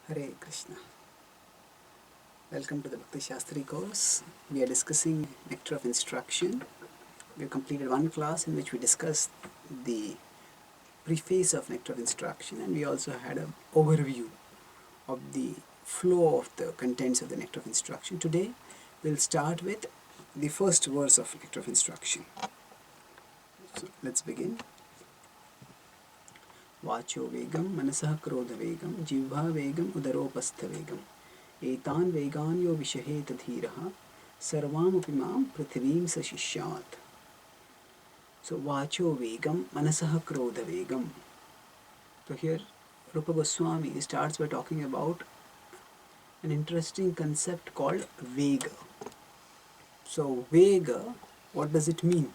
Hare Krishna. Welcome to the Bhakti Shastri course. We are discussing Nectar of Instruction. We have completed one class in which we discussed the preface of Nectar of Instruction, and we also had an overview of the flow of the contents of the Nectar of Instruction. Today we'll start with the first verse of Nectar of Instruction. So let's begin. Vacho vegam manasah krodha vegam jivha vegam udaropastha vegam etan vegan yo vishahet dhiraha sarvam upimam prithivim sashishyat. So vacho vegam manasah krodha vegam. So here Rupa Goswami starts by talking about an interesting concept called vega. So vega, what does it mean?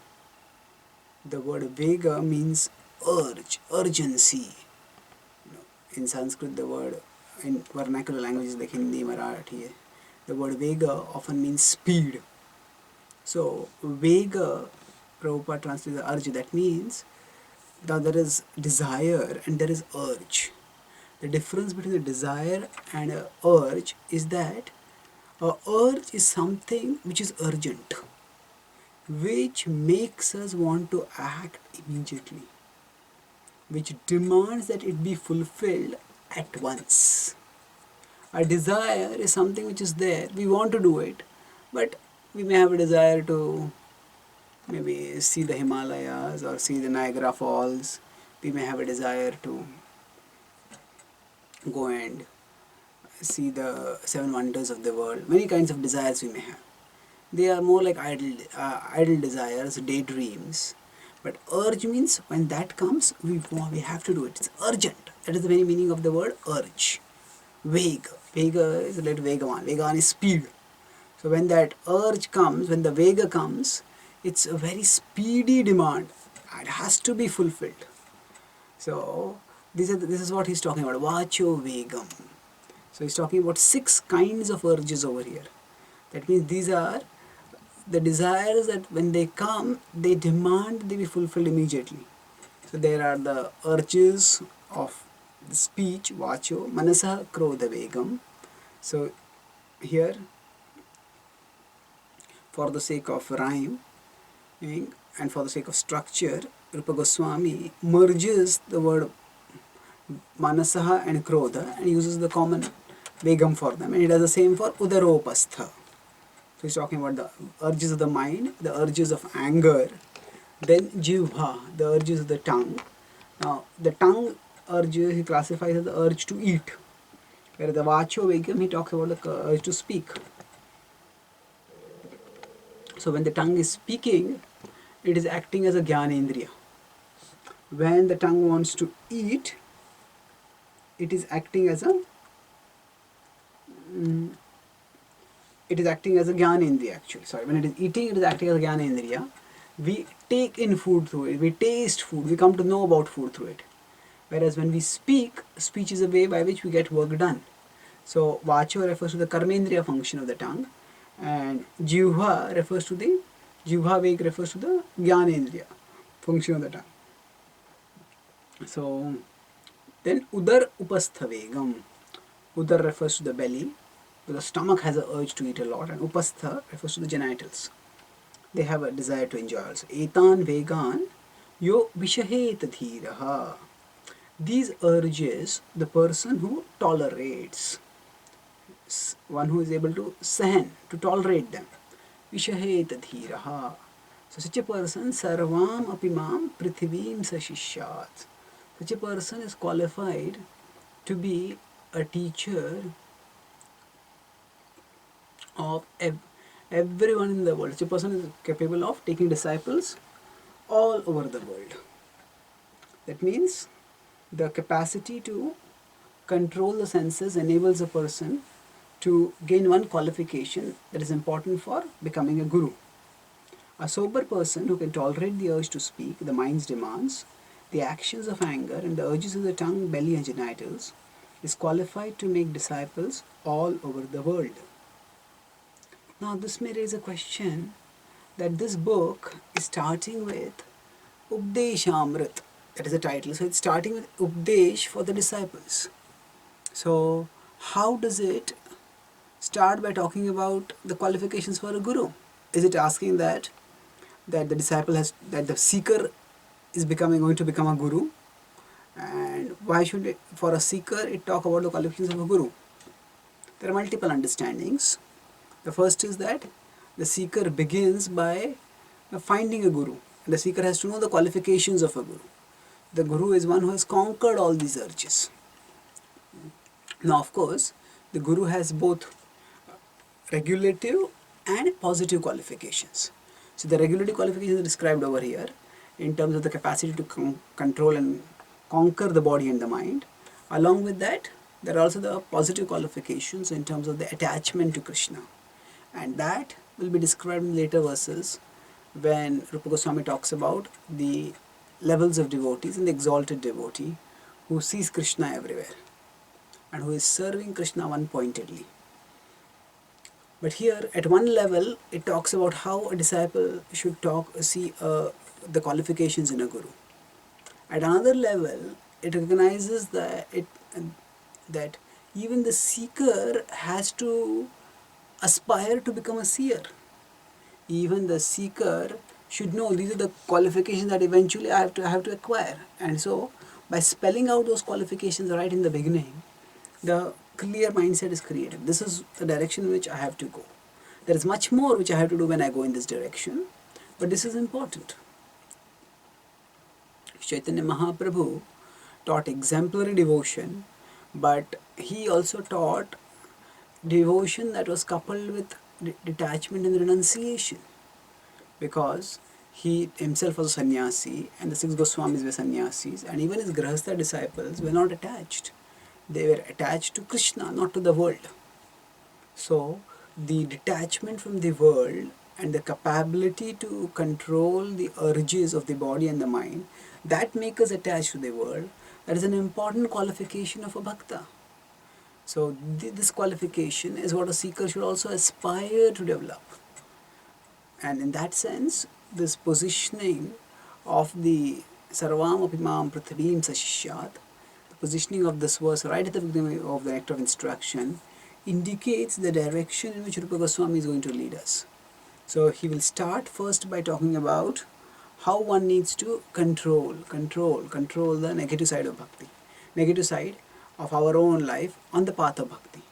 The word vega means urge, urgency. In Sanskrit, the word, in vernacular languages like Hindi, Marathi, the word vega often means speed. So vega, Prabhupada translates the urge. That means that there is desire and there is urge. The difference between a desire and an urge is that a urge is something which is urgent, which makes us want to act immediately, which demands that it be fulfilled at once. A desire is something which is there, we want to do it, but we may have a desire to maybe see the Himalayas or see the Niagara Falls. We may have a desire to go and see the seven wonders of the world. Many kinds of desires we may have. They are more like idle desires, daydreams. But urge means when that comes, we have to do it. It's urgent. That is the very meaning of the word urge. Vega. Vega is related to Vegavan. Vegavan is speed. So when that urge comes, when the Vega comes, it's a very speedy demand. It has to be fulfilled. So this is what he's talking about. Vacho Vegam. So he's talking about 6 kinds of urges over here. That means these are the desires that when they come, they demand they be fulfilled immediately. So there are the urges of the speech, vacho, manasa, krodha, vegam. So here, for the sake of rhyme and for the sake of structure, Rupa Goswami merges the word manasaha and krodha and uses the common vegam for them, and he does the same for udaropastha. So he's talking about the urges of the mind, the urges of anger, then jivha, the urges of the tongue. Now the tongue urges he classifies as the urge to eat, whereas the vacho vegam he talks about the urge to speak. So when the tongue is speaking, it is acting as a jnanendriya. When the tongue wants to eat, it is acting as a jnanendriya actually. Sorry, when it is eating, it is acting as a jnanendriya. We take in food through it, we taste food, we come to know about food through it. Whereas when we speak, speech is a way by which we get work done. So vacho refers to the karmendriya function of the tongue, and jivha refers to the jivha veg refers to the jnanendriya function of the tongue. So then udar upastha vegam. Udar refers to the belly. The stomach has an urge to eat a lot, and upastha refers to the genitals. They have a desire to enjoy also. Etan vegan yo vishahet dhiraha. These urges, the person who tolerates, one who is able to sahan, to tolerate them. Vishahet dhiraha. So such a person, sarvam apimam prithivim sashishyat. Such a person is qualified to be a teacher of everyone in the world. Such a person is capable of taking disciples all over the world. That means the capacity to control the senses enables a person to gain one qualification that is important for becoming a guru. A sober person who can tolerate the urge to speak, the mind's demands, the actions of anger, and the urges of the tongue, belly, and genitals, is qualified to make disciples all over the world. Now this may raise a question that this book is starting with Updeshamrit. That is the title. So it's starting with Updesh for the disciples. So how does it start by talking about the qualifications for a guru? Is it asking that the disciple has, that the seeker is going to become a guru? And why should it, for a seeker, it talk about the qualifications of a guru? There are multiple understandings. The first is that the seeker begins by finding a guru. And the seeker has to know the qualifications of a guru. The guru is one who has conquered all these urges. Now, of course, the guru has both regulative and positive qualifications. So the regulative qualifications are described over here in terms of the capacity to control and conquer the body and the mind. Along with that, there are also the positive qualifications in terms of the attachment to Krishna. And that will be described in later verses when Rupa Goswami talks about the levels of devotees and the exalted devotee who sees Krishna everywhere and who is serving Krishna one-pointedly. But here, at one level, it talks about how a disciple should see the qualifications in a guru. At another level, it recognizes that even the seeker has to aspire to become a seer. Even the seeker should know these are the qualifications that eventually I have to acquire. And so, by spelling out those qualifications right in the beginning, the clear mindset is created. This is the direction in which I have to go. There is much more which I have to do when I go in this direction, but this is important. Chaitanya Mahaprabhu taught exemplary devotion, but he also taught devotion that was coupled with detachment and renunciation, because he himself was a sannyasi and the 6 Goswamis were sannyasis, and even his Grahastha disciples were not attached. They were attached to Krishna, not to the world. So the detachment from the world and the capability to control the urges of the body and the mind, that make us attached to the world, that is an important qualification of a bhakta. So this qualification is what a seeker should also aspire to develop. And in that sense, this positioning of the Sarvam Apimam Prithivim Sashishyat, the positioning of this verse right at the beginning of the Nectar of Instruction, indicates the direction in which Rupa Goswami is going to lead us. So he will start first by talking about how one needs to control the negative side of bhakti, negative side of our own life on the path of bhakti.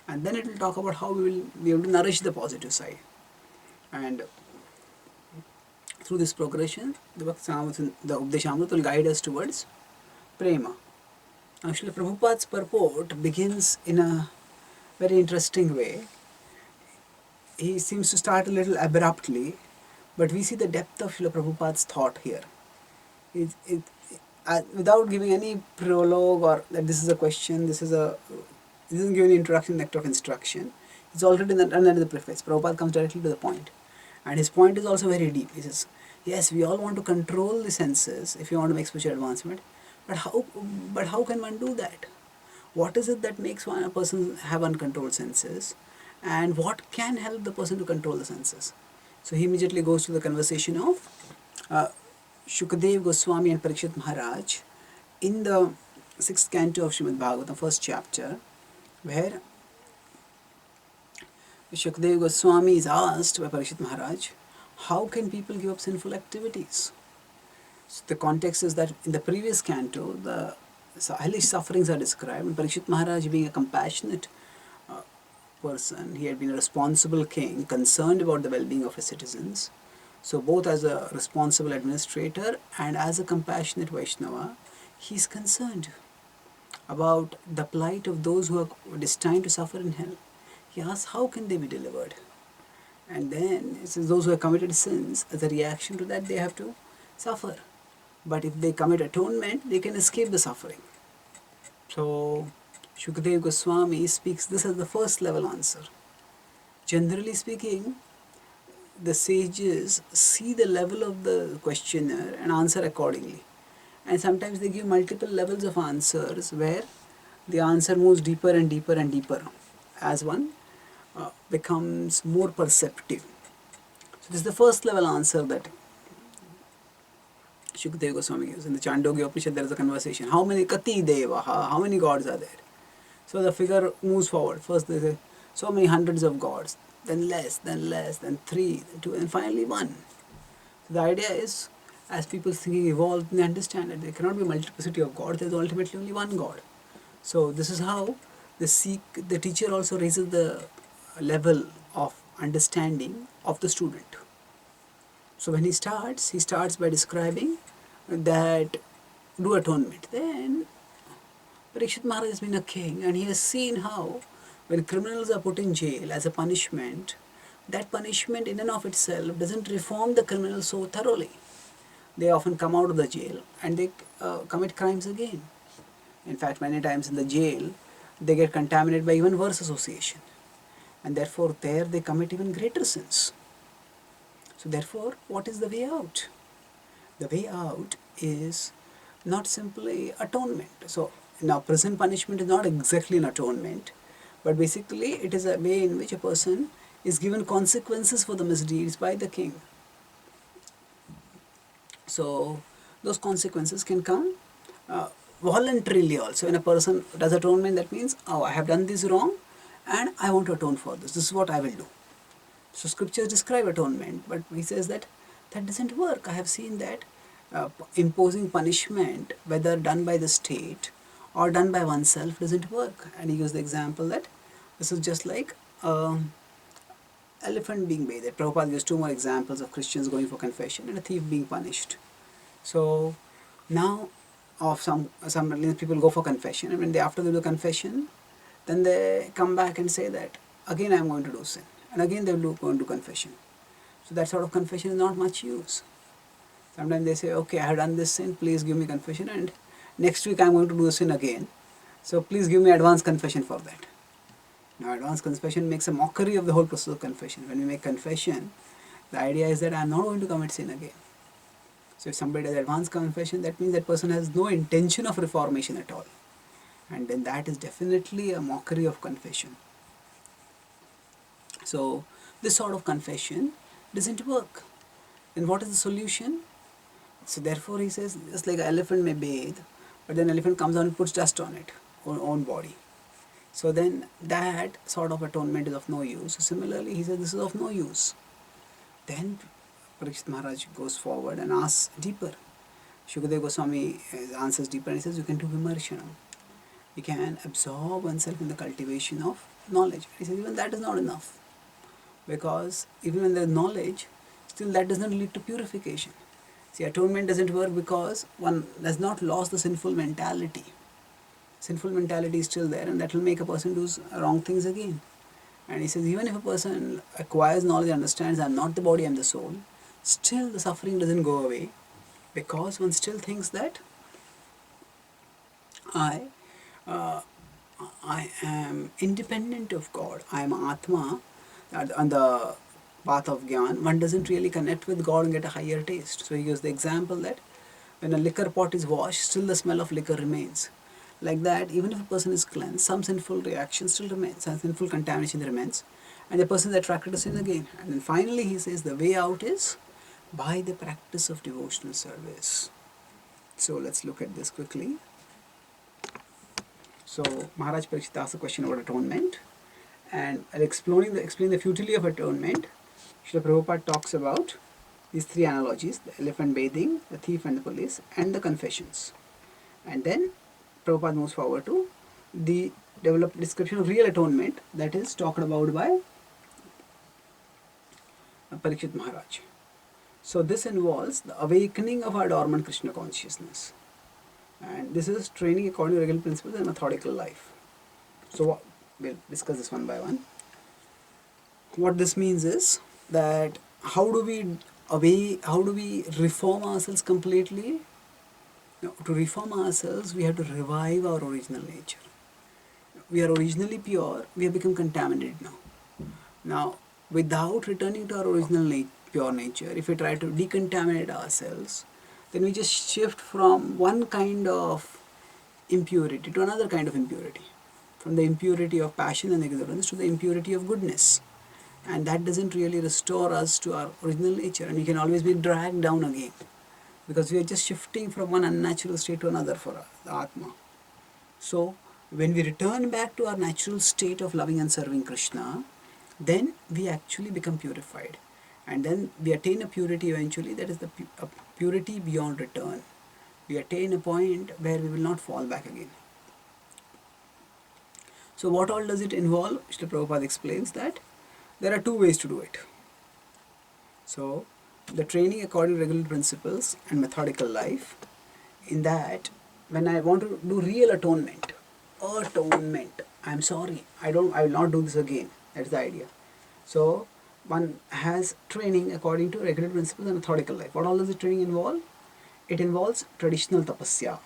And then it will talk about how we will be able to nourish the positive side. And through this progression, the Updeshamrut will guide us towards prema. Actually, Prabhupada's purport begins in a very interesting way. He seems to start a little abruptly, but we see the depth of Srila Prabhupada's thought here. Without giving any prologue or that this is a question, this isn't giving introduction, nectar of instruction. It's already under the preface. Prabhupada comes directly to the point. And his point is also very deep. He says, yes, we all want to control the senses if you want to make spiritual advancement. But how can one do that? What is it that makes a person have uncontrolled senses? And what can help the person to control the senses? So he immediately goes to the conversation of Shukadev Goswami and Parikshit Maharaj in the 6th canto of Srimad Bhagavatam, 1st chapter, where Shukadev Goswami is asked by Parikshit Maharaj, how can people give up sinful activities? So the context is that in the previous canto, the hellish sufferings are described, and Parikshit Maharaj, being a compassionate person, he had been a responsible king, concerned about the well-being of his citizens. So both as a responsible administrator and as a compassionate Vaishnava, he is concerned about the plight of those who are destined to suffer in hell. He asks, how can they be delivered? And then it says those who have committed sins, as a reaction to that, they have to suffer. But if they commit atonement, they can escape the suffering. So Shukadev Goswami speaks this as the first level answer. Generally speaking, the sages see the level of the questioner and answer accordingly. And sometimes they give multiple levels of answers where the answer moves deeper and deeper and deeper as one becomes more perceptive. So this is the first level answer that Shukadeva Goswami gives. In the Chandogya Upanishad there is a conversation. How many Kati Devaha? How many gods are there? So the figure moves forward. First they say so many hundreds of gods, then less, then 3, then 2, and finally 1. So the idea is, as people's thinking evolve, they understand that there cannot be a multiplicity of gods, there is ultimately only one God. So this is how the teacher also raises the level of understanding of the student. So when he starts by describing that do atonement. Then Parikshit Maharaj has been a king, and he has seen how when criminals are put in jail as a punishment, that punishment in and of itself doesn't reform the criminal so thoroughly. They often come out of the jail and they commit crimes again. In fact, many times in the jail, they get contaminated by even worse association. And therefore, there they commit even greater sins. So therefore, what is the way out? The way out is not simply atonement. So now prison punishment is not exactly an atonement, but basically it is a way in which a person is given consequences for the misdeeds by the king. So those consequences can come voluntarily also. When a person does atonement, that means, oh, I have done this wrong and I want to atone for this. This is what I will do. So scriptures describe atonement, but he says that doesn't work. I have seen that imposing punishment, whether done by the state or done by oneself, doesn't work. And he used the example that this is just like elephant being bathed. Prabhupada used 2 more examples of Christians going for confession and a thief being punished. So now of some people go for confession, and when after they do confession, then they come back and say that again I am going to do sin, and again they will go and do confession. So that sort of confession is not much use. Sometimes they say, okay, I have done this sin, please give me confession, and next week I am going to do the sin again, so please give me advance confession for that. Now advance confession makes a mockery of the whole process of confession. When we make confession, the idea is that I am not going to commit sin again. So if somebody does advance confession, that means that person has no intention of reformation at all. And then that is definitely a mockery of confession. So this sort of confession doesn't work. Then what is the solution? So therefore he says, just like an elephant may bathe, but then elephant comes out and puts dust on it, own body. So then that sort of atonement is of no use. So similarly he says this is of no use. Then Parikshit Maharaj goes forward and asks deeper. Shukadeva Goswami answers deeper and he says you can do vimarshanam. You can absorb oneself in the cultivation of knowledge. He says even that is not enough. Because even when there is knowledge, still that does not lead to purification. See, atonement doesn't work because one has not lost the sinful mentality. Sinful mentality is still there, and that will make a person do wrong things again. And he says even if a person acquires knowledge and understands I am not the body, I am the soul, still the suffering doesn't go away, because one still thinks that I am independent of God. I am Atma. On the path of Gyan, one doesn't really connect with God and get a higher taste. So he gives the example that when a liquor pot is washed, still the smell of liquor remains. Like that, even if a person is cleansed, some sinful reaction still remains, some sinful contamination remains, and the person is attracted to sin again. And then finally he says the way out is by the practice of devotional service. So let's look at this quickly. So Maharaj Parikshit asked a question about atonement, and explain the futility of atonement. Srila Prabhupada talks about these 3 analogies: the elephant bathing, the thief and the police, and the confessions. And then Prabhupada moves forward to the developed description of real atonement that is talked about by Parikshit Maharaj. So this involves the awakening of our dormant Krishna consciousness. And this is training according to regular principles and methodical life. So we'll discuss this one by one. What this means is that how do we reform ourselves completely? Now, to reform ourselves, we have to revive our original nature. We are originally pure, we have become contaminated now. Now, without returning to our original pure nature, if we try to decontaminate ourselves, then we just shift from one kind of impurity to another kind of impurity. From the impurity of passion and ignorance to the impurity of goodness. And that doesn't really restore us to our original nature, and we can always be dragged down again. Because we are just shifting from one unnatural state to another for the Atma. So When we return back to our natural state of loving and serving Krishna, then we actually become purified. And then we attain a purity eventually, that is the purity beyond return. We attain a point where we will not fall back again. So what all does it involve? Srila Prabhupada explains that there are two ways to do it. So the training according to regular principles and methodical life, in that when I want to do real atonement, I'm sorry, I will not do this again. That's the idea. So one has training according to regular principles and methodical life. What all does the training involve? It involves traditional tapasya.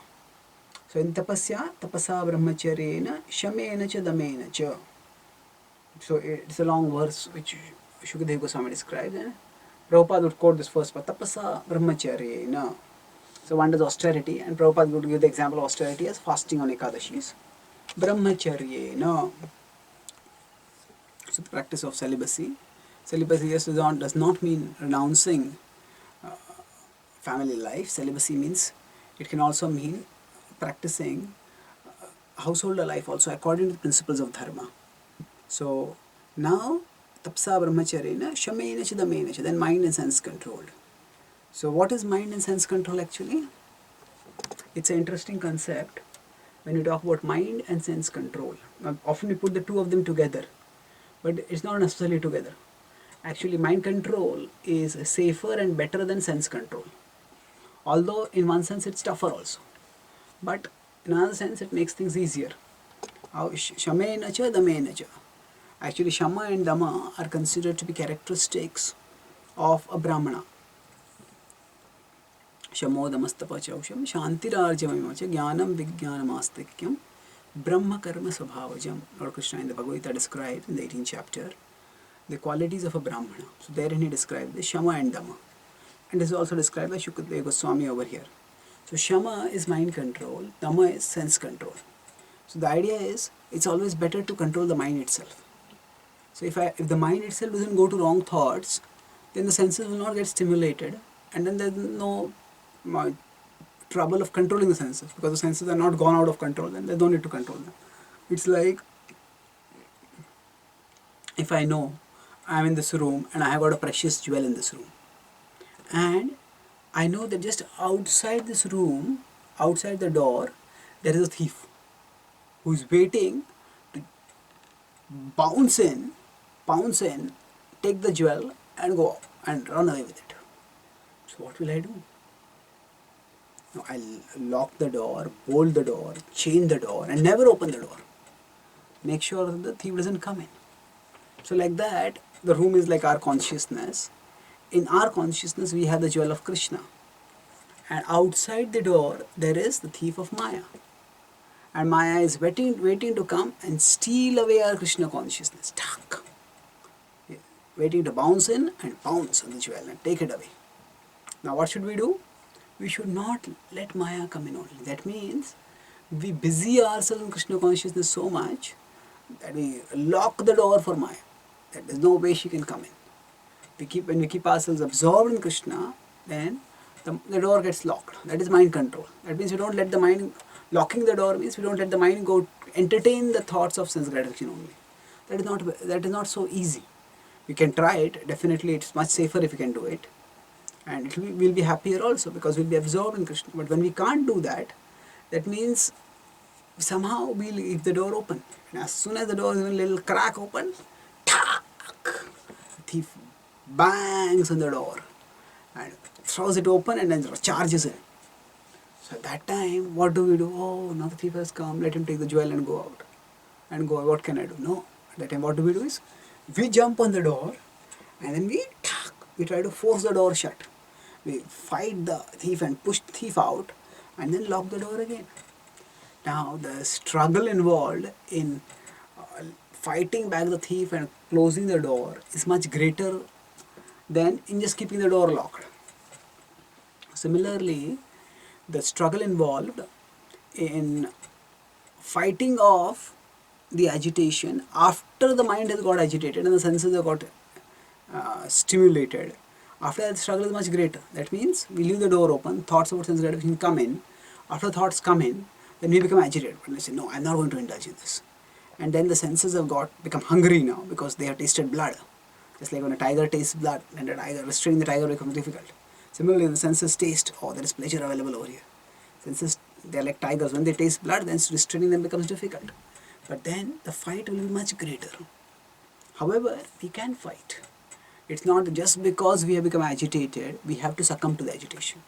So in tapasya, tapasa brahmacharyena shamena cha damena cha. So it's a long verse which Shukadeva Goswami describes. And Prabhupada would quote this first part, tapasa brahmacharyena. So one does austerity, and Prabhupada would give the example of austerity as fasting on Ekadashis. Brahmacharyena. So the practice of celibacy. Celibacy does not mean renouncing family life. Celibacy means, it can also mean practicing household life also according to the principles of dharma. So now tapsa brahmacharyena shamena chidamena cha, then mind and sense controlled. So what is mind and sense control actually? It's an interesting concept when you talk about mind and sense control. Now, often we put the two of them together, but it's not necessarily together. Actually, mind control is safer and better than sense control. Although in one sense it's tougher also. But in another sense it makes things easier. Shamena cha damena cha. Actually, Shama and Dama are considered to be characteristics of a Brahmana. Shamo damastapa chausham shantirarjamam cha jnanam vijnanamastikhyam brahma karma svabhavajam. Lord Krishna in the Bhagavad Gita describes in the 18th chapter the qualities of a Brahmana. So therein he describes the Shama and Dama. And this is also described by Shukadeva Goswami over here. So Shama is mind control, Dama is sense control. So the idea is, it's always better to control the mind itself. So if the mind itself doesn't go to wrong thoughts, then the senses will not get stimulated, and then there's no trouble of controlling the senses, because the senses are not gone out of control, then there's no need to control them. It's like, if I know I'm in this room and I have got a precious jewel in this room, and I know that just outside this room, outside the door, there is a thief who is waiting to pounce in, take the jewel and go and run away with it. So what will I do? No, I'll lock the door, bolt the door, chain the door, and never open the door. Make sure that the thief doesn't come in. So like that, the room is like our consciousness. In our consciousness, we have the jewel of Krishna. And outside the door, there is the thief of Maya. And Maya is waiting to come and steal away our Krishna consciousness. Tuck. Waiting to bounce in and pounce on the jewel and take it away. Now what should we do? We should not let Maya come in only. That means we busy ourselves in Krishna consciousness so much that we lock the door for Maya. That there's no way she can come in. When we keep ourselves absorbed in Krishna, then the door gets locked. That is mind control. That means we don't let the mind, locking the door means we don't let the mind go entertain the thoughts of sense gratification only. That is not so easy. We can try it. Definitely it's much safer if we can do it. And we'll be happier also, because we'll be absorbed in Krishna. But when we can't do that, that means somehow we leave the door open. And as soon as the door is a little crack open, the thief bangs on the door and throws it open and then charges in. So at that time, what do we do? Oh, now the thief has come, let him take the jewel and go out. And go, what can I do? No. At that time, what do we do is, we jump on the door and then we try to force the door shut. We fight the thief and push the thief out and then lock the door again. Now the struggle involved in fighting back the thief and closing the door is much greater than in just keeping the door locked. Similarly, the struggle involved in fighting off the agitation after the mind has got agitated and the senses have got stimulated. After that, the struggle is much greater. That means we leave the door open, thoughts about sense gratification come in. After thoughts come in, then we become agitated. And we say, no, I'm not going to indulge in this. And then the senses have become hungry now because they have tasted blood. Just like when a tiger tastes blood, and restraining the tiger becomes difficult. Similarly, the senses taste, oh, there is pleasure available over here. Senses, they're like tigers. When they taste blood, then restraining them becomes difficult. But then the fight will be much greater. However, we can fight. It's not just because we have become agitated, we have to succumb to the agitation.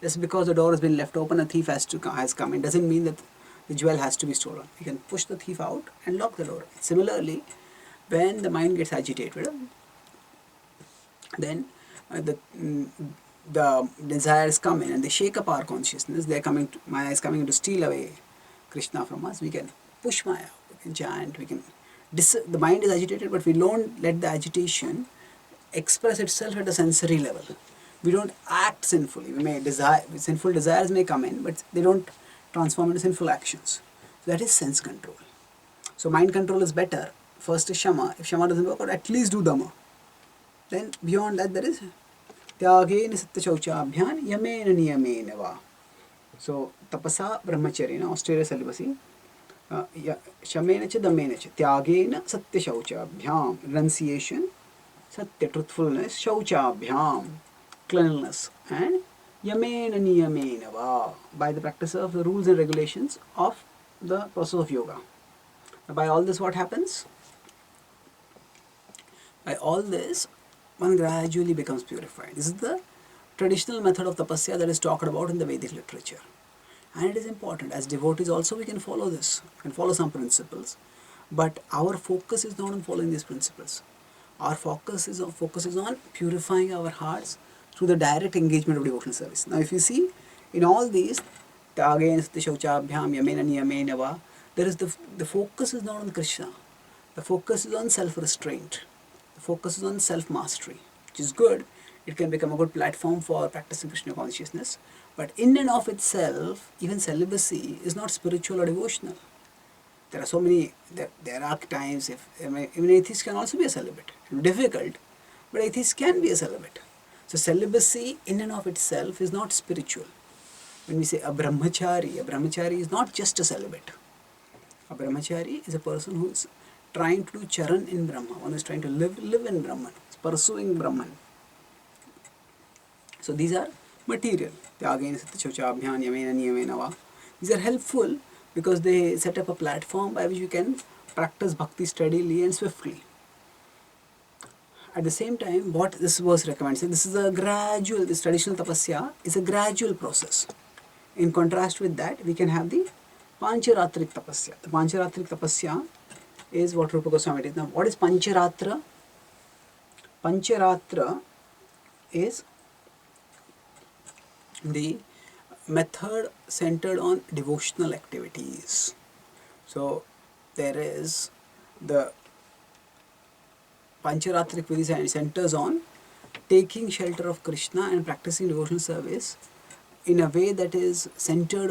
Just because the door has been left open, a thief has come in, doesn't mean that the jewel has to be stolen. You can push the thief out and lock the door. Similarly, when the mind gets agitated, then the desires come in and they shake up our consciousness. Maya is coming to steal away Krishna from us. We can push Maya, we can chant, the mind is agitated, but we don't let the agitation express itself at a sensory level. We don't act sinfully. We may sinful desires may come in, but they don't transform into sinful actions. So that is sense control. So mind control is better. First is Shama. If Shama doesn't work out, at least do Dhamma. Then beyond that there is Tyagena Satya Shauchabhyan Yamena Niyamena Va. So Tapasa Brahmacharya, Australia celibacy. Shamena cha Damena cha. Tyagena Satya Shauchabhyam. Renunciation, Satya, truthfulness, Shauchabhyam, cleanliness, and Yamena Niyamena Va, by the practice of the rules and regulations of the process of yoga. By all this, what happens? By all this, one gradually becomes purified. This is the traditional method of tapasya that is talked about in the Vedic literature. And it is important. As devotees also we can follow this. We can follow some principles. But our focus is not on following these principles. Our focus is on purifying our hearts through the direct engagement of devotional service. Now if you see, in all these, Tyagena Satya Shauchabhyam Yamena Niyamena Va, there is the focus is not on Krishna. The focus is on self-restraint. The focus is on self-mastery, which is good. It can become a good platform for practicing Krishna consciousness. But in and of itself, even celibacy is not spiritual or devotional. There are so many, there are times, even atheists can also be a celibate. It's difficult, but atheists can be a celibate. So celibacy in and of itself is not spiritual. When we say a brahmachari is not just a celibate. A brahmachari is a person who is trying to do Charan in Brahma. One is trying to live in Brahman, pursuing Brahman. So these are material. Tyagena Satya Shauchabhyam Yamena Niyamena Va. These are helpful because they set up a platform by which you can practice bhakti steadily and swiftly. At the same time, what this verse recommends, this traditional tapasya is a gradual process. In contrast with that, we can have the Pancharatrik tapasya. The Pancharatrik tapasya is what Rupa Goswami did. Now, what is Pancharatra? Pancharatra is the method centered on devotional activities. So, there is the Pancharatrik Vidhi centers on taking shelter of Krishna and practicing devotional service in a way that is centered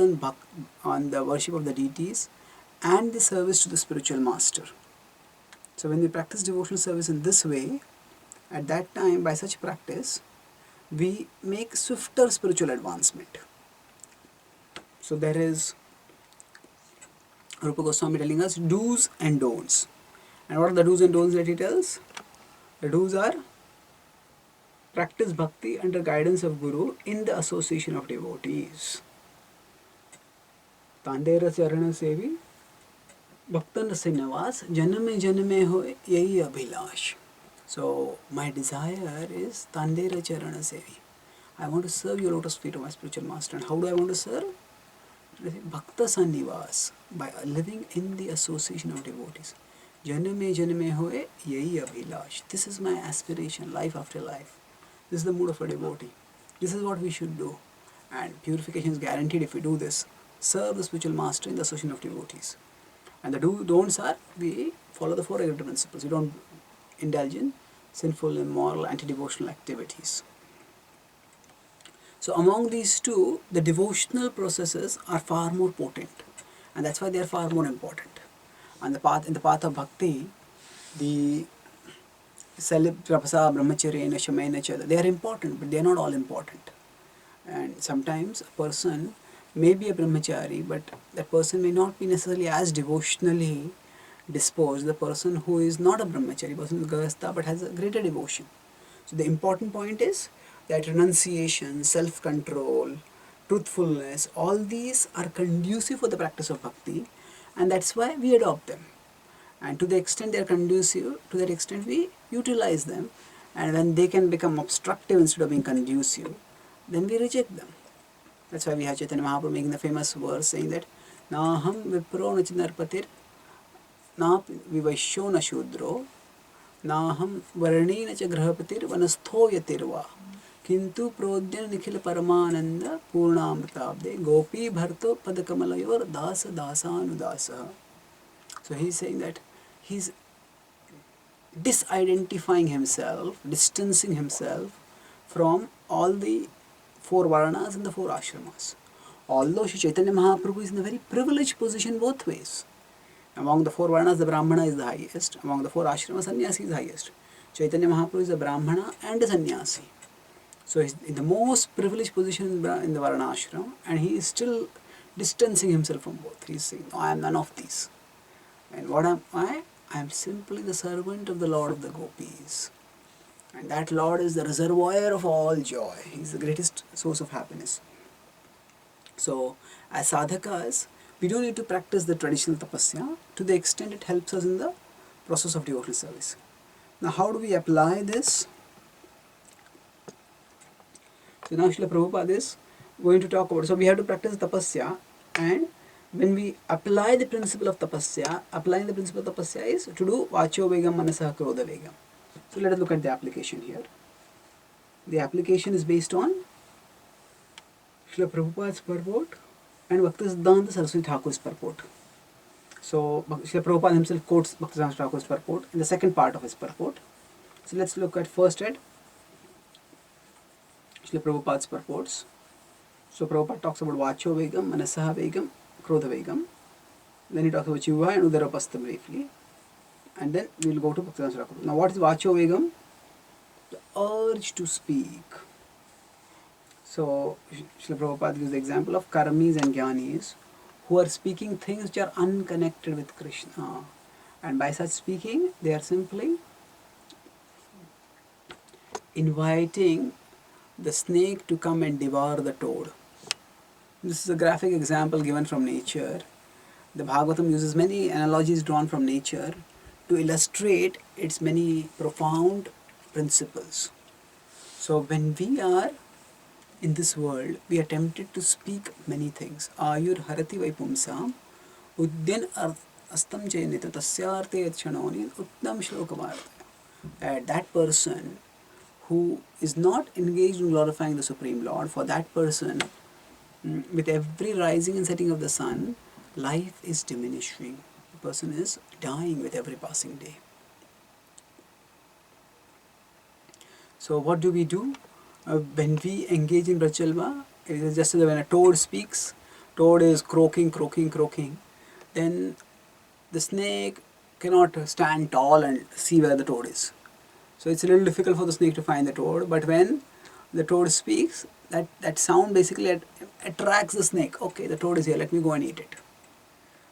on the worship of the deities and the service to the spiritual master. So when we practice devotional service in this way, at that time, by such practice, we make swifter spiritual advancement. So there is Rupa Goswami telling us do's and don'ts. And what are the do's and don'ts that he tells? The do's are practice bhakti under guidance of Guru in the association of devotees. Tandera Charana Sevi Bhaktan Rasinavas Janame Janame Hoy Yahi Abhilash. So my desire is Tandera Charana Sevi. I want to serve your lotus feet of my spiritual master. And how do I want to serve? Bhakta Sannivas, by living in the association of devotees. Janame Janame Hoy Yahi Abhilash. This is my aspiration, life after life. This is the mood of a devotee. This is what we should do. And purification is guaranteed if we do this. Serve the spiritual master in the association of devotees. And the don'ts are, we follow the four regulatory principles. We don't indulge in sinful, immoral, anti-devotional activities. So among these two, the devotional processes are far more potent. And that's why they are far more important. And in the path of bhakti, the Tapasa, Brahmacharya, Shamena, they are important, but they are not all important. And sometimes a person may be a brahmachari, but that person may not be necessarily as devotionally disposed. The person who is not a brahmachari, person is grihastha but has a greater devotion. So the important point is that renunciation, self-control, truthfulness, all these are conducive for the practice of bhakti, and that's why we adopt them. And to the extent they are conducive, to that extent we utilize them. And when they can become obstructive instead of being conducive, then we reject them. That's why we have Chaitanya Mahaprabhu making the famous verse saying that Naham vipro na chinarpatir na vivaishyo na shudro Naham varni na cha grahapatir vanastho yatirva Kintu prodyan nikhil paramananda purnamritabde gopi bharto padakamalayor dasa dasanudasa. So he's saying that he's disidentifying himself, distancing himself from all the four Varnas and the four Ashramas. Although Sri Chaitanya Mahaprabhu is in a very privileged position both ways. Among the four Varnas, the Brahmana is the highest. Among the four Ashramas, Sannyasi is the highest. Chaitanya Mahaprabhu is a Brahmana and a Sannyasi. So he's in the most privileged position in the Varna Ashram, and he is still distancing himself from both. He is saying, no, I am none of these. And what am I? I am simply the servant of the Lord of the Gopis. And that Lord is the reservoir of all joy. He is the greatest source of happiness. So, as sadhakas, we don't need to practice the traditional tapasya to the extent it helps us in the process of devotional service. Now, how do we apply this? So, now Srila Prabhupada is going to talk about, so we have to practice tapasya, and when we apply the principle of tapasya, applying the principle of tapasya is to do vacho vegam manasah krodha vegam. So let us look at the application here. The application is based on Srila Prabhupada's purport and Bhaktisiddhanta Saraswati Thakur's purport. So Srila Prabhupada himself quotes Bhaktisiddhanta Thakur's purport in the second part of his purport. So let's look at first at Srila Prabhupada's purports. So Prabhupada talks about vacho vegam, manasah vegam, krodha vegam. Then he talks about Chivva and Udarapastha briefly. And then we will go to Bhaktisiddhanta Thakur. Now what is vacho vegam? The urge to speak. So Srila Prabhupada gives the example of karmis and jnanis who are speaking things which are unconnected with Krishna. And by such speaking, they are simply inviting the snake to come and devour the toad. This is a graphic example given from nature. The Bhagavatam uses many analogies drawn from nature to illustrate its many profound principles. So when we are in this world, we are tempted to speak many things. Ayur harati vaipumsam udyan astam jayanita tasyarte yachanoni uttam shlokamartaya. That person who is not engaged in glorifying the Supreme Lord, for that person, with every rising and setting of the sun, life is diminishing. The person is dying with every passing day. So what do? When we engage in Brachalva, it is just as when a toad speaks, toad is croaking, then the snake cannot stand tall and see where the toad is. So it's a little difficult for the snake to find the toad, but when the toad speaks, that sound basically attracts the snake. Okay, the toad is here, let me go and eat it.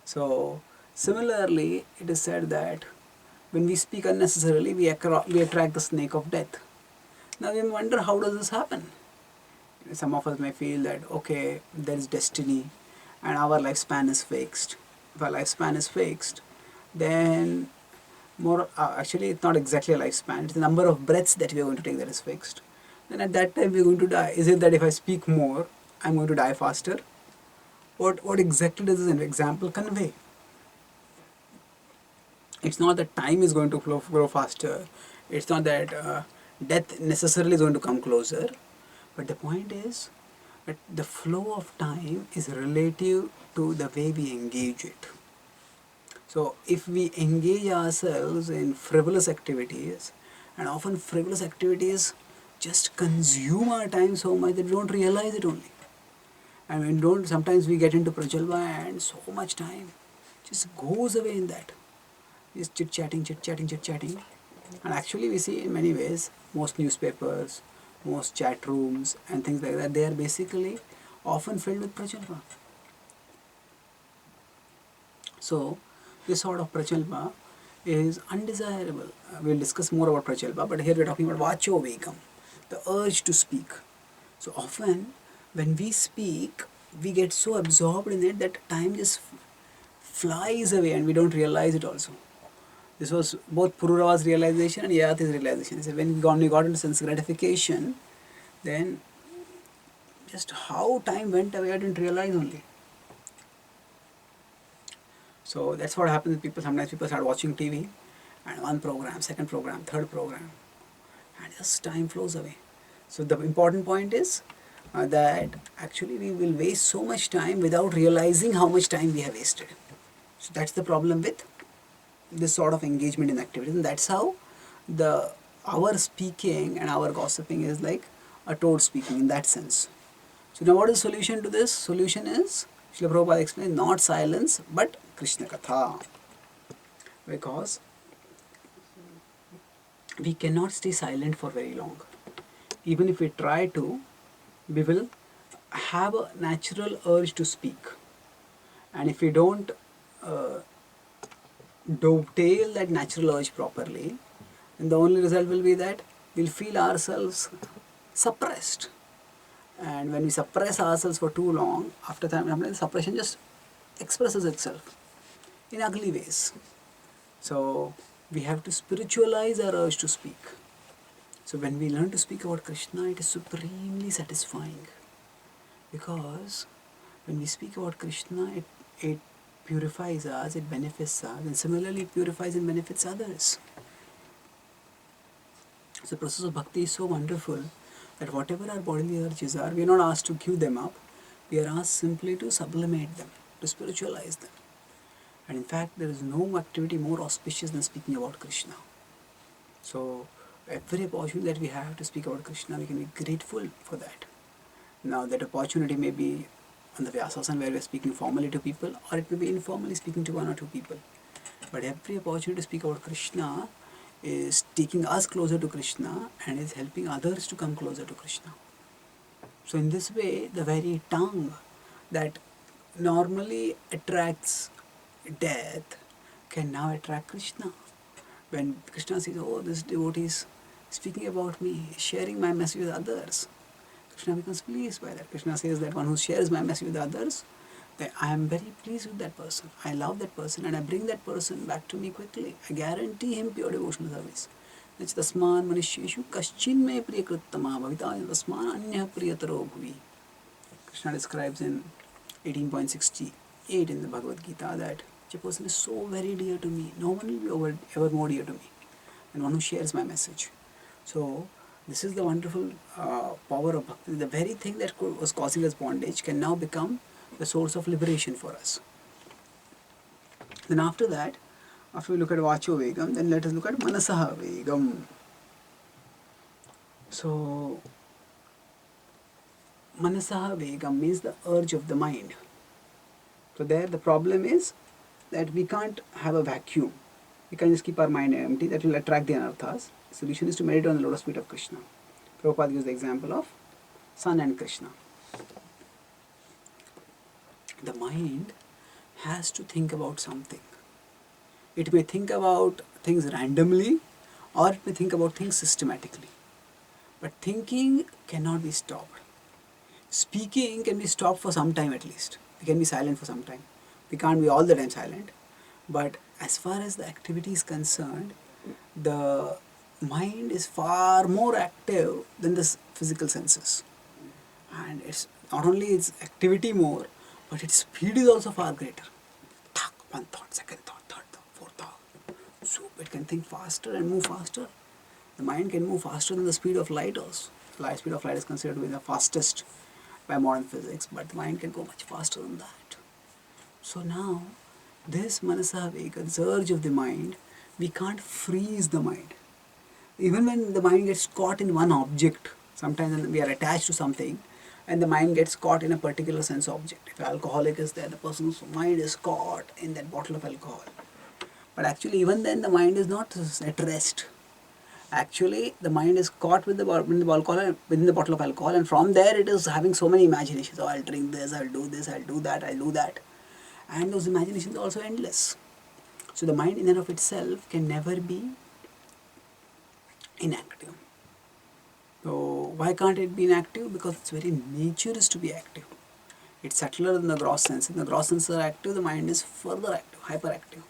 So similarly, it is said that when we speak unnecessarily, we attract the snake of death. Now we wonder, how does this happen? Some of us may feel that, okay, there is destiny and our lifespan is fixed. If our lifespan is fixed, then actually it's not exactly a lifespan, it's the number of breaths that we are going to take that is fixed. Then at that time we are going to die. Is it that if I speak more, I am going to die faster? What exactly does this example convey? It's not that time is going to grow faster. It's not that death necessarily is going to come closer. But the point is that the flow of time is relative to the way we engage it. So if we engage ourselves in frivolous activities, and often frivolous activities just consume our time so much that we don't realize it only. And sometimes we get into Prajalva and so much time just goes away in that. Just chit-chatting. And actually we see in many ways, most newspapers, most chat rooms and things like that, they are basically often filled with prachalpa. So this sort of prachalpa is undesirable. We'll discuss more about prachalpa, but here we're talking about vacho vegam, the urge to speak. So often when we speak, we get so absorbed in it that time just flies away and we don't realize it also. This was both Pururava's realization and Yayati's realization. He said when we got into sense gratification, then just how time went away I didn't realize only. So that's what happens with people. Sometimes people start watching TV and one program, second program, third program, and just time flows away. So the important point is that actually we will waste so much time without realizing how much time we have wasted. So that's the problem with this sort of engagement in activities, and that's how our speaking and our gossiping is like a toad speaking in that sense. So now what is the solution to this? Solution is, Srila Prabhupada explained, not silence but Krishna Katha. Because we cannot stay silent for very long. Even if we try to, we will have a natural urge to speak. And if we don't dovetail that natural urge properly, then the only result will be that we'll feel ourselves suppressed. And when we suppress ourselves for too long, after time, the suppression just expresses itself in ugly ways. So we have to spiritualize our urge to speak. So when we learn to speak about Krishna, it is supremely satisfying. Because when we speak about Krishna, it purifies us, it benefits us, and similarly it purifies and benefits others. So the process of bhakti is so wonderful that whatever our bodily urges are, we are not asked to give them up, we are asked simply to sublimate them, to spiritualize them. And in fact, there is no activity more auspicious than speaking about Krishna. So every opportunity that we have to speak about Krishna, we can be grateful for that. Now that opportunity may be on the Vyasasana where we are speaking formally to people, or it may be informally speaking to one or two people. But every opportunity to speak about Krishna is taking us closer to Krishna and is helping others to come closer to Krishna. So in this way, the very tongue that normally attracts death can now attract Krishna. When Krishna says, oh, this devotee is speaking about me, sharing my message with others, Krishna becomes pleased by that. Krishna says that one who shares my message with others, that I am very pleased with that person. I love that person and I bring that person back to me quickly. I guarantee him pure devotional service. Tasman manisheshu kaschin me priyakrittama bhavita tasman anya priyataro bhuvi. Krishna describes in 18.68 in the Bhagavad Gita that a person is so very dear to me, no one will be ever more dear to me than one who shares my message. So this is the wonderful power of bhakti. The very thing that was causing us bondage can now become the source of liberation for us. Then after that, after we look at vacho vegam, then let us look at manasaha vegam. So manasaha vegam means the urge of the mind. So there the problem is that we can't have a vacuum. We can't just keep our mind empty. That will attract the anarthas. The solution is to meditate on the lotus feet of Krishna. Prabhupada gives the example of sun and Krishna. The mind has to think about something. It may think about things randomly or it may think about things systematically. But thinking cannot be stopped. Speaking can be stopped for some time at least. We can be silent for some time. We can't be all the time silent. But as far as the activity is concerned, the mind is far more active than the physical senses. And it's not only its activity more, but its speed is also far greater. One thought, second thought, third thought, fourth thought. So it can think faster and move faster. The mind can move faster than the speed of light also. The speed of light is considered to be the fastest by modern physics, but the mind can go much faster than that. So now, this manasa vega, this urge of the mind, we can't freeze the mind. Even when the mind gets caught in one object, sometimes we are attached to something, and the mind gets caught in a particular sense object. If an alcoholic is there, the person's mind is caught in that bottle of alcohol. But actually, even then, the mind is not at rest. Actually, the mind is caught with within the bottle of alcohol, and from there it is having so many imaginations. Oh, I'll drink this, I'll do this, I'll do that, I'll do that. And those imaginations are also endless. So the mind in and of itself can never be inactive. So why can't it be inactive? Because its very nature is to be active. It's subtler than the gross sense. In the gross senses are active, the mind is further active, hyperactive.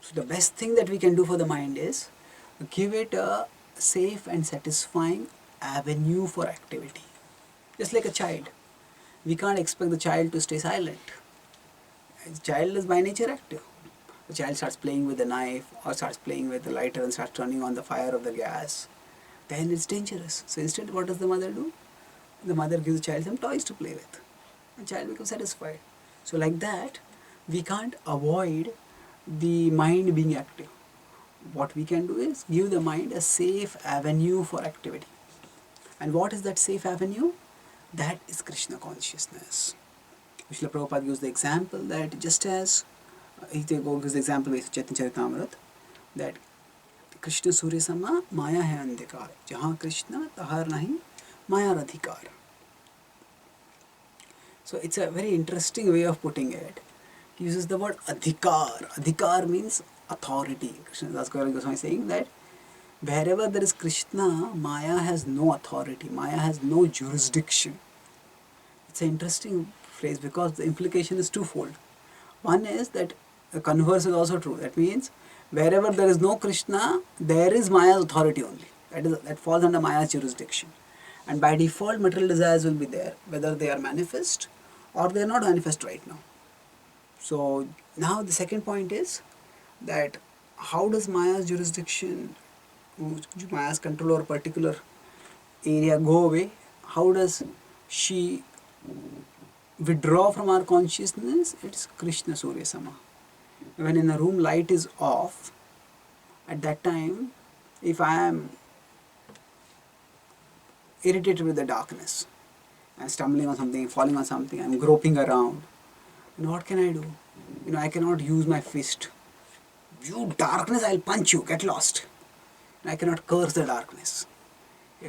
So the best thing that we can do for the mind is give it a safe and satisfying avenue for activity. Just like a child. We can't expect the child to stay silent. The child is by nature active. The child starts playing with the knife or starts playing with the lighter and starts turning on the fire of the gas. Then it's dangerous. So instead, what does the mother do? The mother gives the child some toys to play with. The child becomes satisfied. So like that, we can't avoid the mind being active. What we can do is give the mind a safe avenue for activity. And what is that safe avenue? That is Krishna consciousness. Srila Prabhupada gives the example that just as he gives the example with Chaitanya Charitamrita, that Krishna Surya Sama Maya hai andhikar. Jahan Krishna tahar nahi Maya radhikar. So it's a very interesting way of putting it. He uses the word adhikar. Adhikar means authority. Krishnadas Goswami is saying that wherever there is Krishna, Maya has no authority. Maya has no jurisdiction. It's an interesting phrase because the implication is twofold. One is that the converse is also true. That means wherever there is no Krishna, there is Maya's authority only. That falls under Maya's jurisdiction. And by default, material desires will be there, whether they are manifest or they are not manifest right now. So now the second point is that how does Maya's jurisdiction, Maya's control over a particular area go away? How does she withdraw from our consciousness? It's Krishna Surya Sama. When in a room light is off, at that time, if I am irritated with the darkness, I'm stumbling on something, falling on something, I'm groping around, what can I do? I cannot use my fist. You darkness, I'll punch you, get lost. I cannot curse the darkness.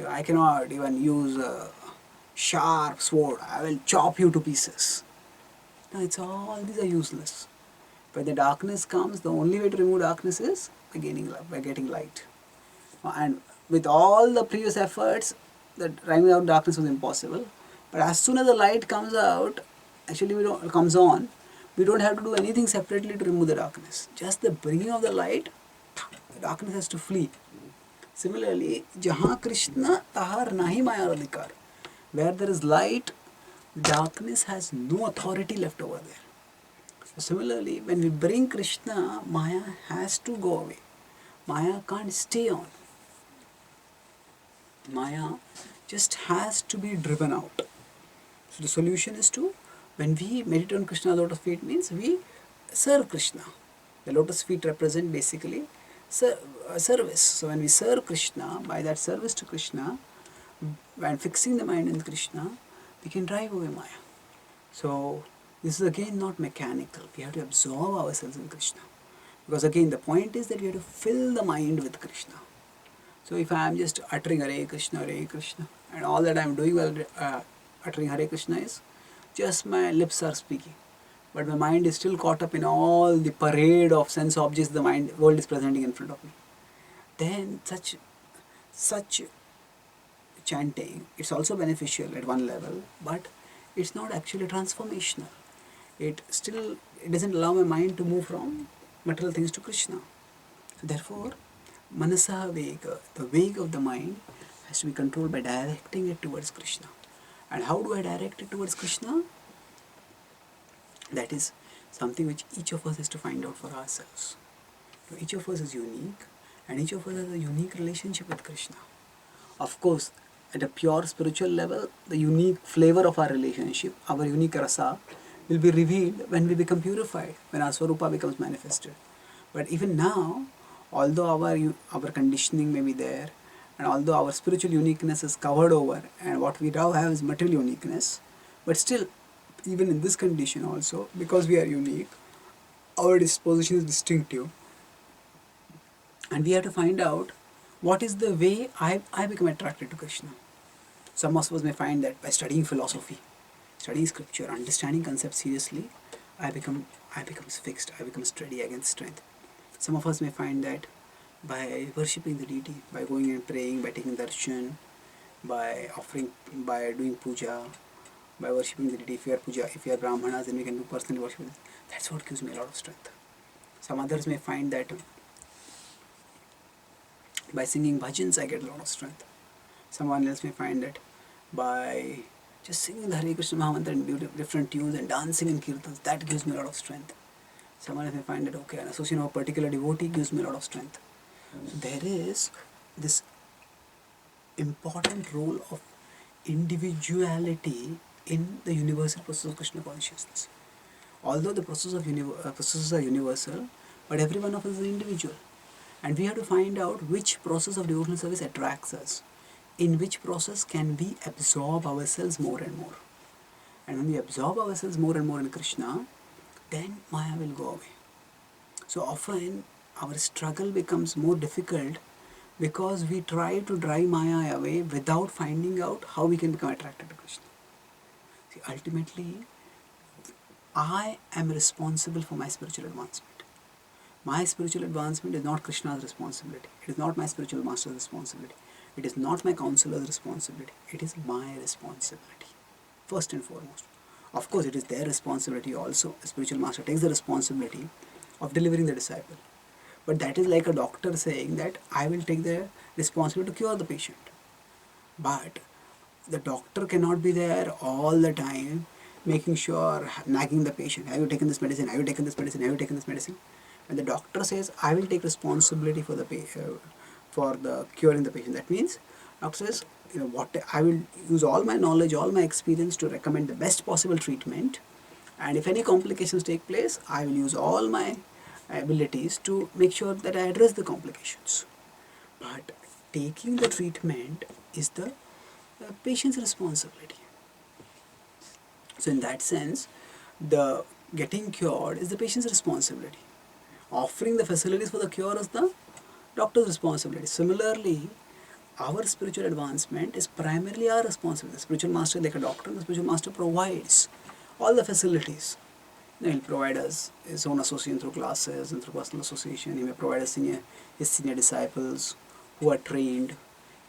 I cannot even use a sharp sword. I will chop you to pieces. All these are useless. When the darkness comes, the only way to remove darkness is by getting light. And with all the previous efforts, that driving out darkness was impossible. But as soon as the light comes out, comes on, we don't have to do anything separately to remove the darkness. Just the bringing of the light, the darkness has to flee. Similarly, Jahan Krishna tahar nahi Maya radhikar. Where there is light, darkness has no authority left over there. So similarly, when we bring Krishna, Maya has to go away. Maya can't stay on. Maya just has to be driven out. So the solution is when we meditate on Krishna's lotus feet, means we serve Krishna. The lotus feet represent basically service. So when we serve Krishna, by that service to Krishna, when fixing the mind in Krishna, we can drive away Maya. So this is again not mechanical. We have to absorb ourselves in Krishna. Because again, the point is that we have to fill the mind with Krishna. So if I am just uttering Hare Krishna, and all that I am doing while uttering Hare Krishna is just my lips are speaking, but my mind is still caught up in all the parade of sense objects the world is presenting in front of me, then such chanting, it's also beneficial at one level, but it's not actually transformational. It doesn't allow my mind to move from material things to Krishna. So therefore, Manasaha Vega, the Vega of the mind, has to be controlled by directing it towards Krishna. And how do I direct it towards Krishna? That is something which each of us has to find out for ourselves. So each of us is unique, and each of us has a unique relationship with Krishna. Of course, at a pure spiritual level, the unique flavor of our relationship, our unique rasa, will be revealed when we become purified, when our Swarupa becomes manifested. But even now, although our conditioning may be there, and although our spiritual uniqueness is covered over, and what we now have is material uniqueness, but still, even in this condition also, because we are unique, our disposition is distinctive. And we have to find out what is the way I become attracted to Krishna? Some of us may find that by studying philosophy, studying scripture, understanding concepts seriously, I become fixed, I become steady, I gain strength. Some of us may find that by worshipping the deity, by going and praying, by taking darshan, by offering, by doing puja, by worshipping the deity. If you are brahmanas, then we can do personal worship. That's what gives me a lot of strength. Some others may find that by singing bhajans I get a lot of strength. Someone else may find that by just singing the Hare Krishna Mahamantra in different tunes and dancing in kirtans, that gives me a lot of strength. Someone else may find that, okay, an association of a particular devotee gives me a lot of strength. So there is this important role of individuality in the universal process of Krishna consciousness. Although the processes are universal, but every one of us is an individual. And we have to find out which process of devotional service attracts us. In which process can we absorb ourselves more and more. And when we absorb ourselves more and more in Krishna, then Maya will go away. So often our struggle becomes more difficult because we try to drive Maya away without finding out how we can become attracted to Krishna. See, ultimately, I am responsible for my spiritual advancement. My spiritual advancement is not Krishna's responsibility. It is not my spiritual master's responsibility. It is not my counselor's responsibility. It is my responsibility, first and foremost. Of course, it is their responsibility also. A spiritual master takes the responsibility of delivering the disciple. But that is like a doctor saying that I will take the responsibility to cure the patient. But the doctor cannot be there all the time making sure, nagging the patient. Have you taken this medicine? Have you taken this medicine? Have you taken this medicine? When the doctor says, I will take responsibility for the curing the patient, that means doctor says, I will use all my knowledge, all my experience to recommend the best possible treatment. And if any complications take place, I will use all my abilities to make sure that I address the complications. But taking the treatment is the patient's responsibility. So in that sense, the getting cured is the patient's responsibility. Offering the facilities for the cure is the doctor's responsibility. Similarly, our spiritual advancement is primarily our responsibility. The spiritual master is like a doctor, and the spiritual master provides all the facilities. He'll provide us his own association through classes and through personal association. He may provide us his senior disciples who are trained,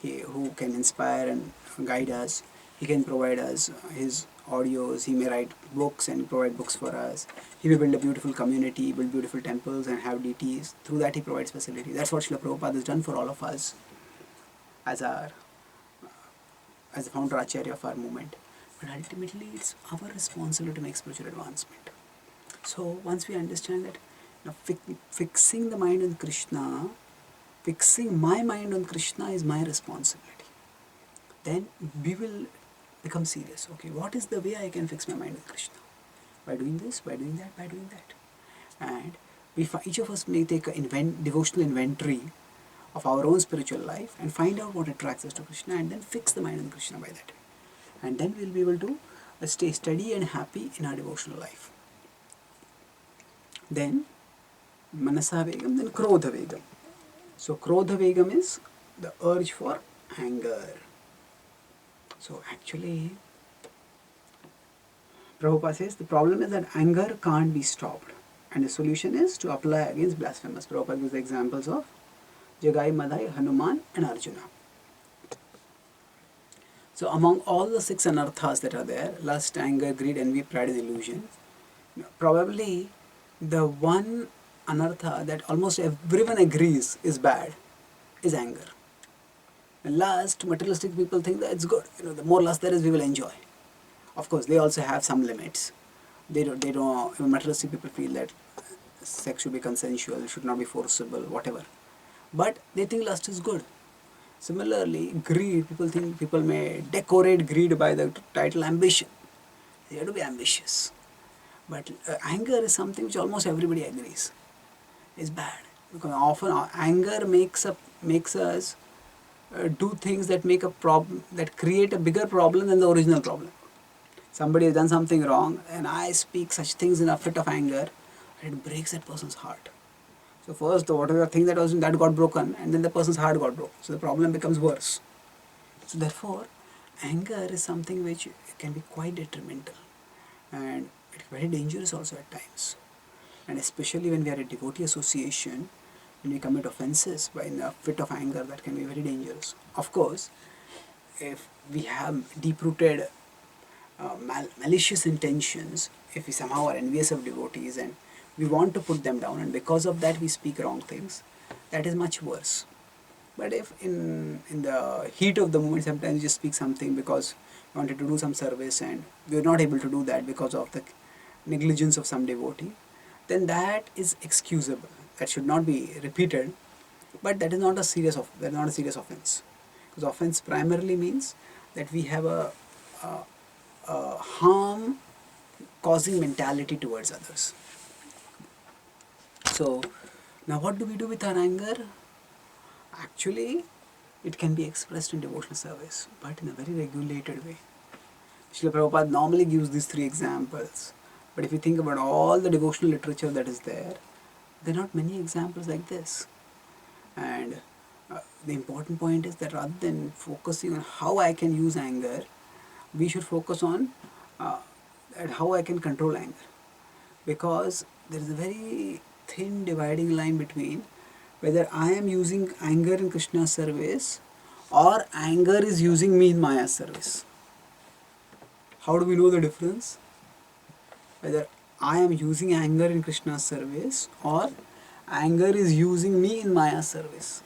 who can inspire and guide us. He can provide us his audios. He may write books and provide books for us. He may build a beautiful community, build beautiful temples and have deities. Through that he provides facility. That's what Srila Prabhupada has done for all of us as the founder Acharya of our movement. But ultimately it's our responsibility to make spiritual advancement. So once we understand that fixing the mind on Krishna, fixing my mind on Krishna is my responsibility, then we will become serious. Okay, what is the way I can fix my mind on Krishna? By doing this, by doing that, by doing that. And each of us may take a devotional inventory of our own spiritual life and find out what attracts us to Krishna and then fix the mind on Krishna by that. And then we'll be able to stay steady and happy in our devotional life. Then Manasa Vegam, then Krodha Vegam. So Krodha Vegam is the urge for anger. So actually, Prabhupada says the problem is that anger can't be stopped. And the solution is to apply against blasphemers. Prabhupada gives the examples of Jagai, Madhai, Hanuman and Arjuna. So among all the 6 anarthas that are there, lust, anger, greed, envy, pride and illusion, probably the one anartha that almost everyone agrees is bad is anger. And lust, materialistic people think that it's good. The more lust there is, we will enjoy. Of course, they also have some limits. They don't. Materialistic people feel that sex should be consensual, should not be forcible, whatever. But they think lust is good. Similarly, greed, people may decorate greed by the title ambition. They have to be ambitious. But anger is something which almost everybody agrees is bad. Because often anger makes us do things that make a problem, that create a bigger problem than the original problem. Somebody has done something wrong and I speak such things in a fit of anger, and it breaks that person's heart. So first, whatever thing that got broken, and then the person's heart got broken. So the problem becomes worse. So therefore, anger is something which can be quite detrimental, and it's very dangerous also at times. And especially when we are a devotee association, when we commit offenses by in a fit of anger, that can be very dangerous. Of course, if we have deep-rooted malicious intentions, if we somehow are envious of devotees and we want to put them down, and because of that we speak wrong things, that is much worse. But if in the heat of the moment, sometimes you just speak something because you wanted to do some service and we are not able to do that because of the negligence of some devotee, then that is excusable. That should not be repeated, but that is not a serious offense. Because offense primarily means that we have a harm causing mentality towards others. So now what do we do with our anger? Actually, it can be expressed in devotional service, but in a very regulated way. Srila Prabhupada normally gives these three examples, but if you think about all the devotional literature that is there are not many examples like this. And the important point is that rather than focusing on how I can use anger, we should focus on at how I can control anger. Because there is a very thin dividing line between whether I am using anger in Krishna's service or anger is using me in Maya's service. How do we know the difference? Whether I am using anger in Krishna's service or anger is using me in Maya's service.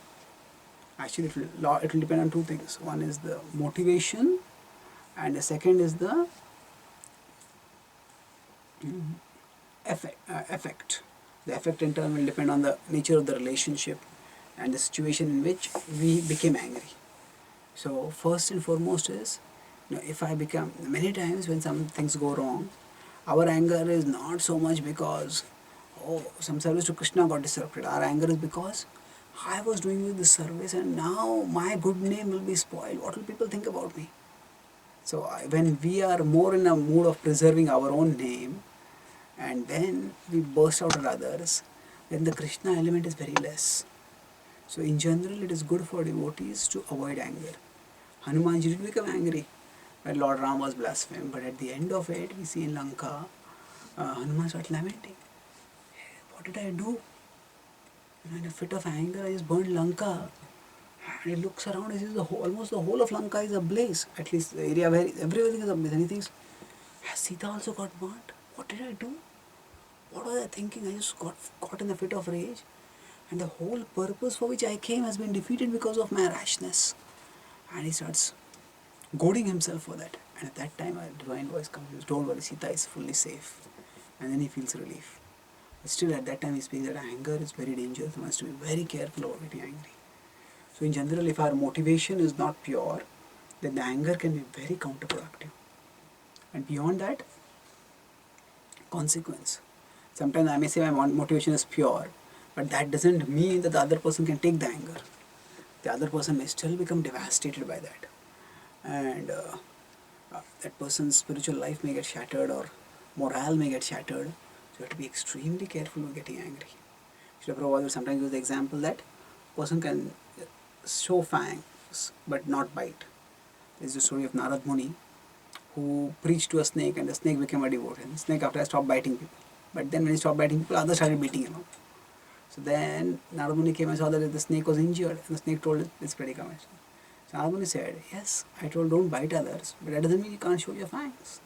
Actually, it will depend on two things. One is the motivation, and the second is the effect. The effect in turn will depend on the nature of the relationship and the situation in which we became angry. So first and foremost is, if I become, many times when some things go wrong, our anger is not so much because, some service to Krishna got disrupted. Our anger is because I was doing this service and now my good name will be spoiled. What will people think about me? So when we are more in a mood of preserving our own name, and then we burst out at others, then the Krishna element is very less. So in general, it is good for devotees to avoid anger. Hanumanji did become angry when Lord Ram was blasphemed, but at the end of it, we see in Lanka, Hanuman starts lamenting. What did I do? In a fit of anger, I just burned Lanka. And he looks around, he sees almost the whole of Lanka is ablaze. At least the area where everything is ablaze. And he thinks, has Sita also got burnt? What did I do? What was I thinking? I just got caught in a fit of rage. And the whole purpose for which I came has been defeated because of my rashness. And he starts goading himself for that. And at that time, a divine voice comes and says, don't worry, Sita is fully safe. And then he feels relief. But still at that time he speaks that anger is very dangerous. One has to be very careful about getting angry. So in general, if our motivation is not pure, then the anger can be very counterproductive. And beyond that, consequence. Sometimes I may say my motivation is pure, but that doesn't mean that the other person can take the anger. The other person may still become devastated by that. And that person's spiritual life may get shattered or morale may get shattered. So you have to be extremely careful when getting angry. Srila Prabhupada will sometimes use the example that person can show fangs but not bite. There is the story of Narad Muni who preached to a snake and the snake became a devotee. And the snake after stopped biting people. But then when he stopped biting people, others started beating him up. So then Narad Muni came and saw that the snake was injured and the snake told its predicament. So Narad Muni said, yes, I told don't bite others, but that doesn't mean you can't show your fangs.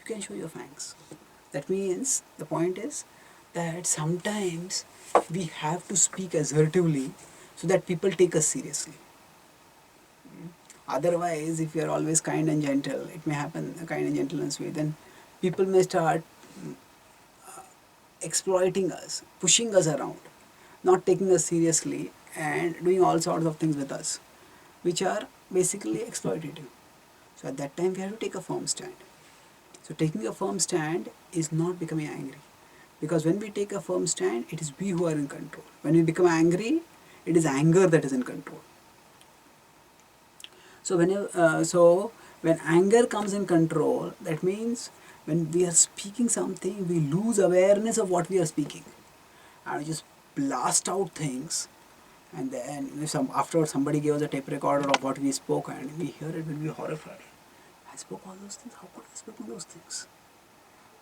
You can show your fangs. That means the point is that sometimes we have to speak assertively so that people take us seriously. Otherwise, if we are always kind and gentle, it may happen a kind and gentleness way, then people may start exploiting us, pushing us around, not taking us seriously and doing all sorts of things with us, which are basically exploitative. So at that time we have to take a firm stand. So taking a firm stand is not becoming angry. Because when we take a firm stand, it is we who are in control. When we become angry, it is anger that is in control. So when anger comes in control, that means when we are speaking something, we lose awareness of what we are speaking. And we just blast out things, and then afterwards somebody gave us a tape recorder of what we spoke, and we hear it, we'll be horrified. I spoke all those things. How could I speak those things?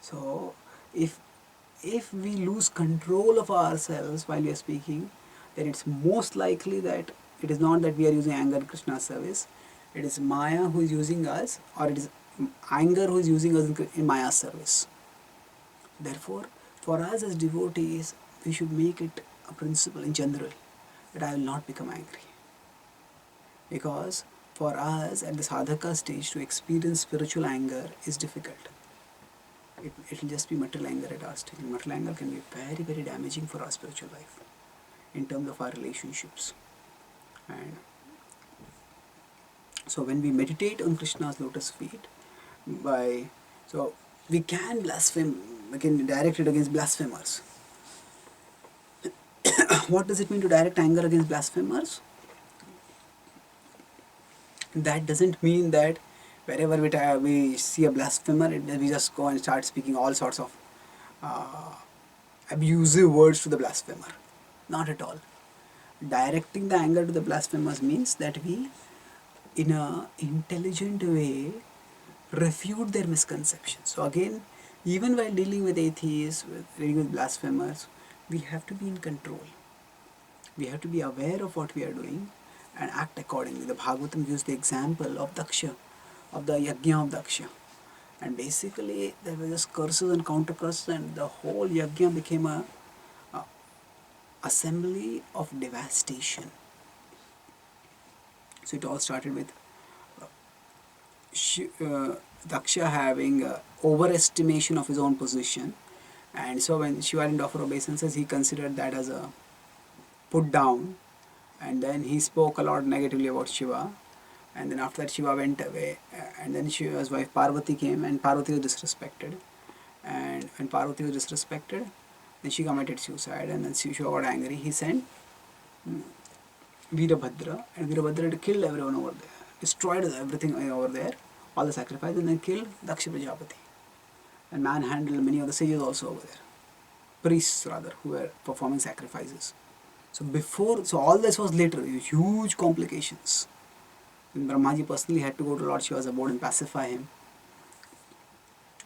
So, if we lose control of ourselves while we are speaking, then it's most likely that it is not that we are using anger in Krishna's service. It is Maya who is using us, or it is anger who is using us in Maya's service. Therefore, for us as devotees, we should make it a principle in general that I will not become angry. Because for us at the sadhaka stage to experience spiritual anger is difficult. It will just be material anger at our stage. Material anger can be very, very damaging for our spiritual life in terms of our relationships. And so when we meditate on Krishna's lotus feet, so we can blaspheme, we can direct it against blasphemers. What does it mean to direct anger against blasphemers? That doesn't mean that wherever we see a blasphemer, we just go and start speaking all sorts of abusive words to the blasphemer. Not at all. Directing the anger to the blasphemers means that we, in an intelligent way, refute their misconceptions. So again, even while dealing with atheists, dealing with blasphemers, we have to be in control. We have to be aware of what we are doing and act accordingly. The Bhagavatam gives the example of Daksha, of the yajna of Daksha. And basically there were just curses and counter curses, and the whole yajna became a assembly of devastation. So it all started with Daksha having overestimation of his own position, and so when Shiva didn't offer obeisances, he considered that as a put down, and then he spoke a lot negatively about Shiva, and then after that Shiva went away, and then Shiva's wife Parvati came, and Parvati was disrespected, and when Parvati was disrespected, then she committed suicide, and then Shiva got angry. He sent Veerabhadra, and Veerabhadra had killed everyone over there, destroyed everything over there, all the sacrifice, and then killed Daksha Prajapati, and manhandled many of the sages also over there, priests rather, who were performing sacrifices. So all this was later, huge complications. And Brahmaji personally had to go to Lord Shiva's abode and pacify him.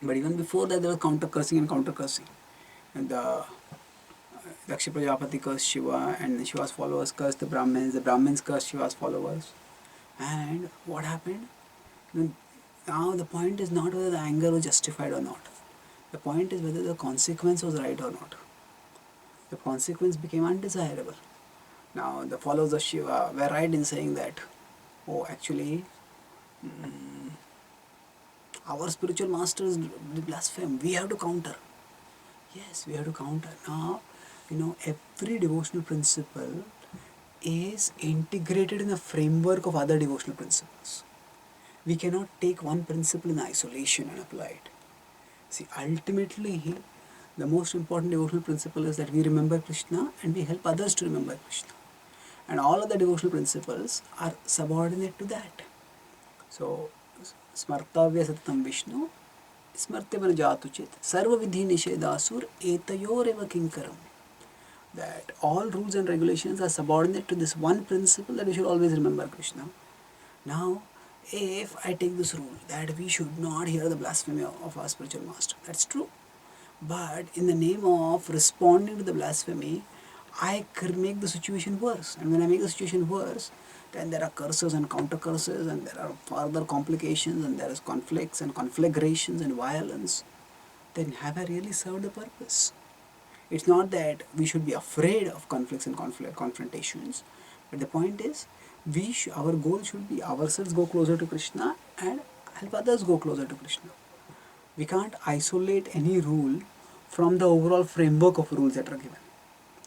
But even before that, there was counter cursing and counter cursing. And the Daksha Prajapati cursed Shiva, and Shiva's followers cursed the Brahmins cursed Shiva's followers. And what happened? Now the point is not whether the anger was justified or not. The point is whether the consequence was right or not. The consequence became undesirable. Now the followers of Shiva were right in saying that, oh, actually, our spiritual masters blaspheme. We have to counter. Yes, we have to counter. Now, every devotional principle is integrated in the framework of other devotional principles. We cannot take one principle in isolation and apply it. See, ultimately, the most important devotional principle is that we remember Krishna and we help others to remember Krishna. And all other devotional principles are subordinate to that. So, Smartavya Satatam Vishnu, Smartyavana Jatuchit, Sarva Vidhi Nishedasur, Etayoreva Kinkaram. That all rules and regulations are subordinate to this one principle that we should always remember Krishna. Now, if I take this rule that we should not hear the blasphemy of our spiritual master, that's true. But in the name of responding to the blasphemy, I could make the situation worse. And when I make the situation worse, then there are curses and counter curses, and there are further complications, and there is conflicts and conflagrations and violence. Then have I really served the purpose? It's not that we should be afraid of conflicts and confrontations, but the point is, our goal should be ourselves go closer to Krishna and help others go closer to Krishna. We can't isolate any rule from the overall framework of rules that are given,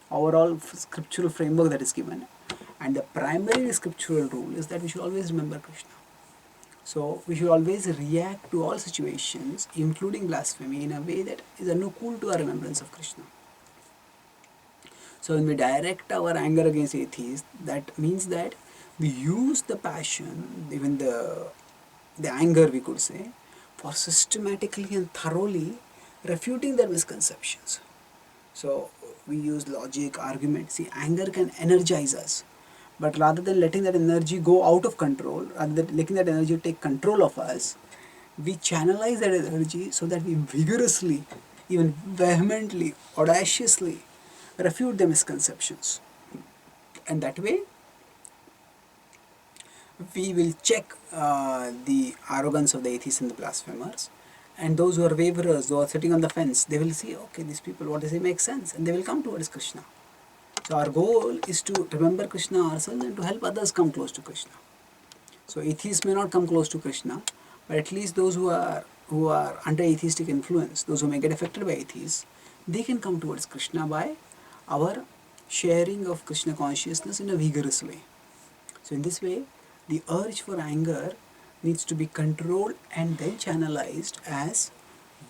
overall scriptural framework that is given. And the primary scriptural rule is that we should always remember Krishna. So we should always react to all situations, including blasphemy, in a way that is anukul to our remembrance of Krishna. So when we direct our anger against atheists, that means that we use the passion, even the anger we could say, for systematically and thoroughly refuting their misconceptions. So we use logic, argument. See, anger can energize us. But rather than letting that energy go out of control, rather than letting that energy take control of us, we channelize that energy so that we vigorously, even vehemently, audaciously refute the misconceptions. And that way, we will check the arrogance of the atheists and the blasphemers. And those who are waverers, those who are sitting on the fence, they will see, okay, these people, what they say makes sense, and they will come towards Krishna. So our goal is to remember Krishna ourselves and to help others come close to Krishna. So atheists may not come close to Krishna, but at least those who are under atheistic influence, those who may get affected by atheists, they can come towards Krishna by our sharing of Krishna consciousness in a vigorous way. So in this way, the urge for anger needs to be controlled and then channelized as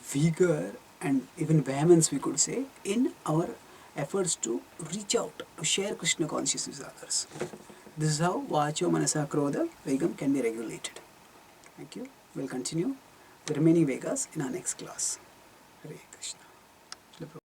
vigor and even vehemence, we could say, in our efforts to reach out, to share Krishna consciousness with others. This is how Vacho Manasa Krodha Vegam can be regulated. Thank you. We'll continue the remaining Vegas in our next class. Hare Krishna.